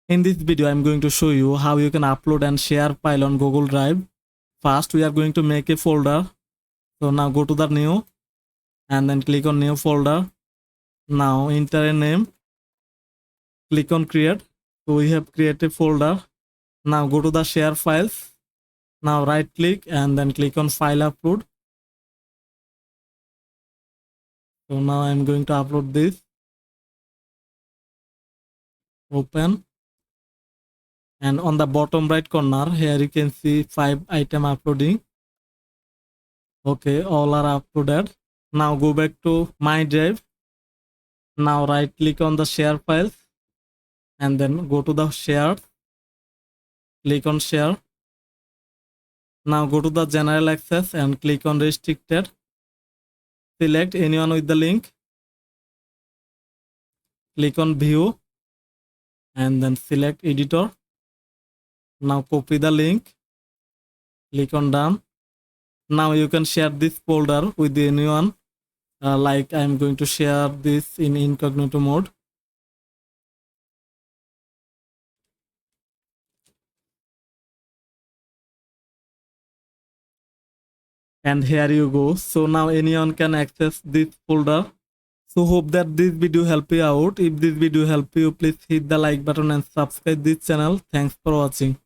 In this video, I'm going to show you how you can upload and share file on Google Drive. First, we are going to make a folder. So now go to the new and then click on new folder. Now enter a name, click on create. So we have created folder. Now go to the share files. Now right click and then click on file upload. So now I'm going to upload this. Open. And on the bottom right corner here you can see 5 item uploading. Okay, all are uploaded. Now go back to my drive. Now right click on the share files and then go to the share. Click on share. Now go to the general access and click on restricted. Select anyone with the link. Click on view and then select editor. Now copy the link. Click on done. Now you can share this folder with anyone. Like I'm going to share this in incognito mode. And here you go. So now anyone can access this folder. So hope that this video help you out. If this video help you, please hit the like button and subscribe this channel. Thanks for watching.